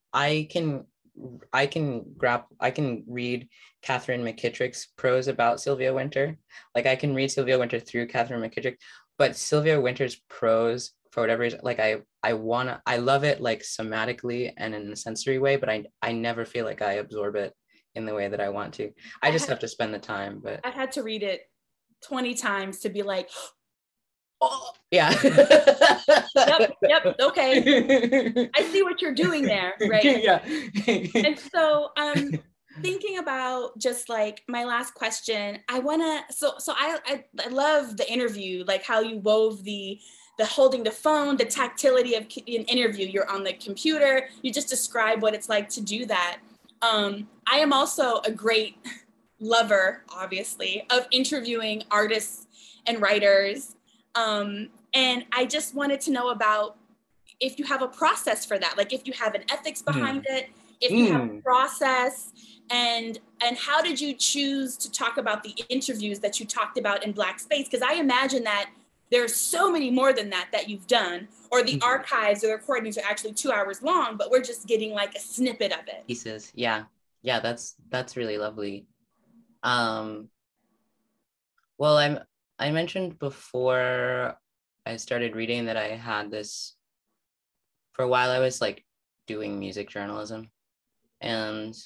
read Catherine McKittrick's prose about Sylvia Wynter. Like I can read Sylvia Wynter through Catherine McKittrick, but Sylvia Wynter's prose, for whatever reason, like I love it like somatically and in a sensory way, but I never feel like I absorb it in the way that I want to. I just have to spend the time. But
I had to read it 20 times to be like,
oh, yeah.
Yep. Okay. I see what you're doing there, right?
Yeah.
And so thinking about just like my last question, I love the interview, like how you wove the holding the phone, the tactility of an interview. You're on the computer. You just describe what it's like to do that. I am also a great lover, obviously, of interviewing artists and writers. And I just wanted to know about if you have a process for that, like if you have an ethics behind it, if you have a process, and how did you choose to talk about the interviews that you talked about in Black Space? Because I imagine that there's so many more than that you've done, or the archives or the recordings are actually 2 hours long, but we're just getting like a snippet of it.
Pieces, yeah, that's really lovely. Well, I mentioned before I started reading that I had this, for a while I was like doing music journalism and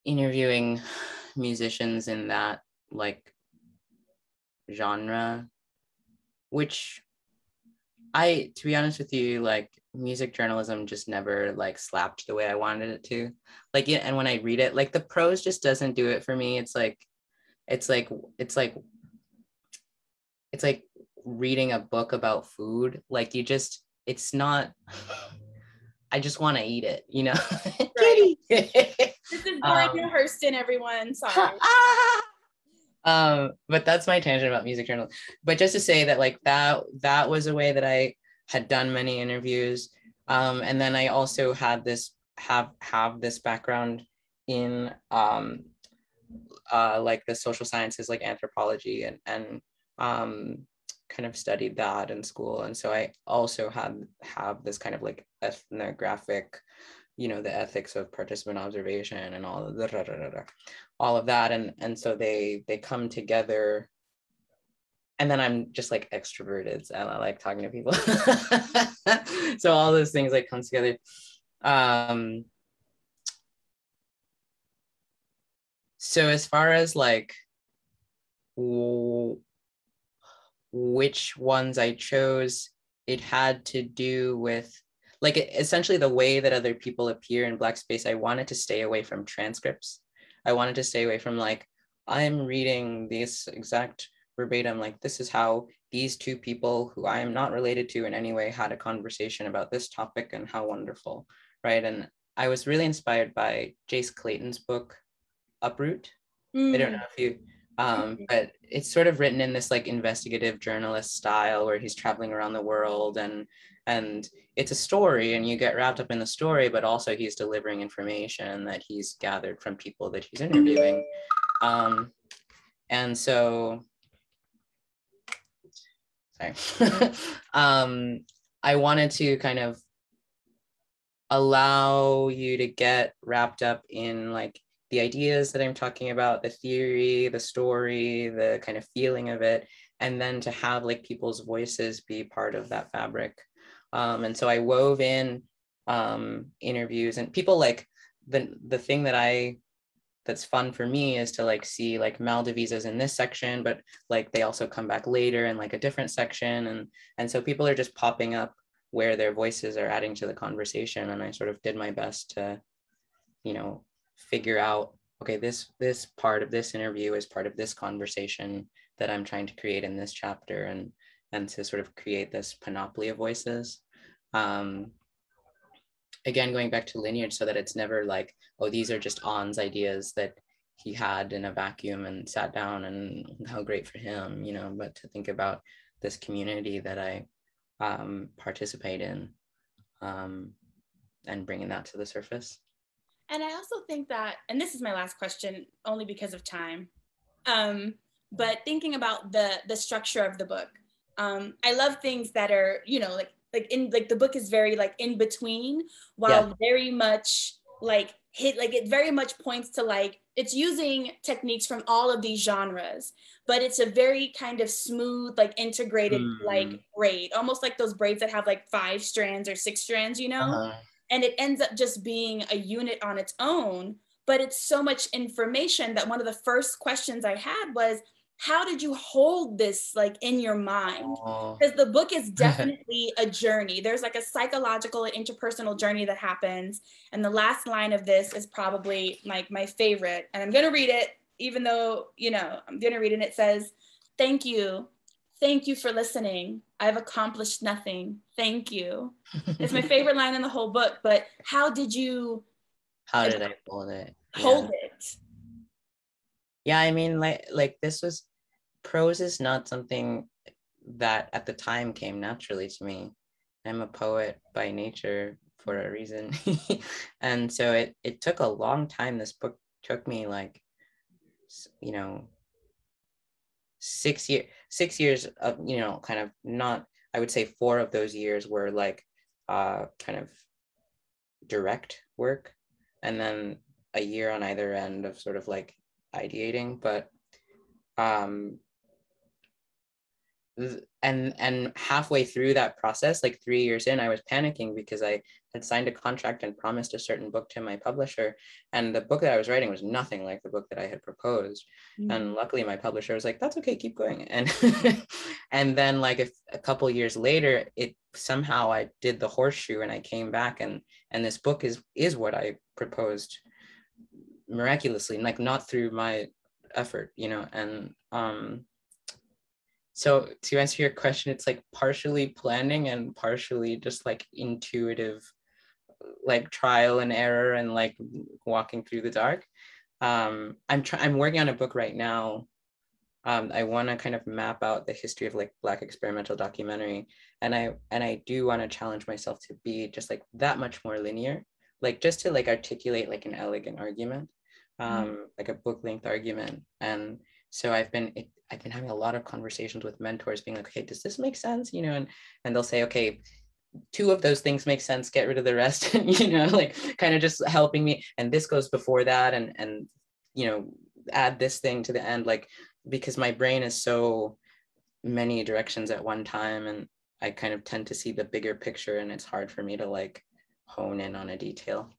interviewing musicians in that like genre, which to be honest with you, like music journalism just never like slapped the way I wanted it to. Like, yeah, and when I read it, like the prose just doesn't do it for me. It's like reading a book about food. Like it's not, I just want to eat it, you know?
Right. This is Gloria Hurston, everyone. Sorry.
But that's my tangent about music journalism. But just to say that like that was a way that I had done many interviews. And then I also had this have this background in like the social sciences, like anthropology, and kind of studied that in school. And so I also have this kind of like ethnographic, you know, the ethics of participant observation and all of that. And so they come together. And then I'm just like extroverted, so I like talking to people. So all those things like come together. So as far as like which ones I chose, it had to do with like essentially the way that other people appear in Black space. I wanted to stay away from transcripts. I wanted to stay away from like, I'm reading this exact verbatim, like this is how these two people who I am not related to in any way had a conversation about this topic and how wonderful, right? And I was really inspired by Jace Clayton's book, Uproot. I don't know if you, but it's sort of written in this like investigative journalist style where he's traveling around the world and it's a story and you get wrapped up in the story, but also he's delivering information that he's gathered from people that he's interviewing. And so, sorry, I wanted to kind of allow you to get wrapped up in like the ideas that I'm talking about, the theory, the story, the kind of feeling of it, and then to have like people's voices be part of that fabric. And so I wove in interviews and people like the thing that's fun for me is to like see like Maldivisa's in this section, but like they also come back later in like a different section. And so people are just popping up where their voices are adding to the conversation. And I sort of did my best to, you know, figure out, okay, this part of this interview is part of this conversation that I'm trying to create in this chapter, and to sort of create this panoply of voices. Again, going back to lineage, so that it's never like, oh, these are just On's ideas that he had in a vacuum and sat down and how great for him, you know, but to think about this community that I participate in, and bringing that to the surface.
And I also think that, and this is my last question only because of time, but thinking about the structure of the book, I love things that are, you know, like the book is very like in between, while very much like it very much points to like, it's using techniques from all of these genres, but it's a very kind of smooth, like integrated, like braid, almost like those braids that have like 5 strands or 6 strands, you know? And it ends up just being a unit on its own, but it's so much information that one of the first questions I had was, how did you hold this like in your mind? Because the book is definitely a journey. There's like a psychological and interpersonal journey that happens. And the last line of this is probably like my favorite. And I'm going to read it, even though, you know, I'm going to read it. And it says, "Thank you. Thank you for listening. I've accomplished nothing. Thank you." It's my favorite line in the whole book, but how did
I hold it?
Hold it.
Yeah, I mean, like this was, prose is not something that at the time came naturally to me. I'm a poet by nature for a reason. And so it took a long time. This book took me like, you know, 6 years of, you know, kind of not, I would say 4 of those years were like kind of direct work, and then a year on either end of sort of like ideating. But and halfway through that process, like 3 years in, I was panicking because I had signed a contract and promised a certain book to my publisher, and the book that I was writing was nothing like the book that I had proposed. And luckily my publisher was like, "That's okay, keep going." And and then like a couple years later, it somehow I did the horseshoe and I came back, and this book is what I proposed miraculously, like not through my effort, you know. And so to answer your question, it's like partially planning and partially just like intuitive, like trial and error and like walking through the dark. I'm working on a book right now. I want to kind of map out the history of like Black experimental documentary, and I do want to challenge myself to be just like that much more linear, like just to like articulate like an elegant argument, like a book length argument. And so I've been having a lot of conversations with mentors, being like, "Okay, does this make sense?" You know, and they'll say, "Okay, 2 of those things make sense, get rid of the rest." You know, like kind of just helping me. And this goes before that, and you know, add this thing to the end, like, because my brain is so many directions at one time, and I kind of tend to see the bigger picture, and it's hard for me to like hone in on a detail.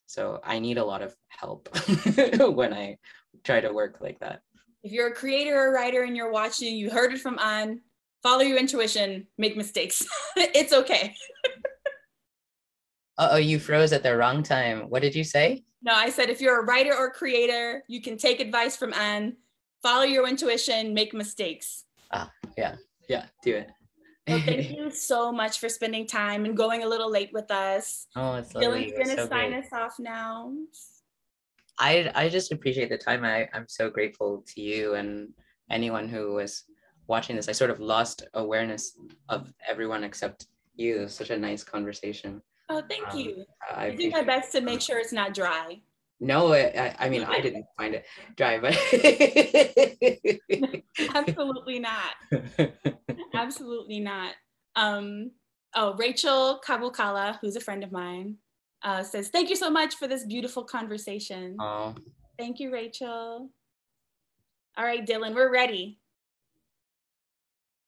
So I need a lot of help when I try to work like that.
If you're a creator or writer and you're watching, you heard it from Anne, follow your intuition, make mistakes. It's okay.
Uh-oh, you froze at the wrong time. What did you say?
No, I said if you're a writer or creator, you can take advice from Anne, follow your intuition, make mistakes.
Yeah, do it.
Well, thank you so much for spending time and going a little late with us.
Oh, it's lovely.
Dylan's gonna sign us off now.
I just appreciate the time. I'm so grateful to you and anyone who was watching this. I sort of lost awareness of everyone except you. It was such a nice conversation.
Oh, thank you. I do my best to make sure it's not dry.
No, I mean, I didn't find it dry, but
absolutely not. Absolutely not. Rachel Kabukala, who's a friend of mine, says, "Thank you so much for this beautiful conversation."
Oh.
Thank you, Rachel. All right, Dylan, we're ready.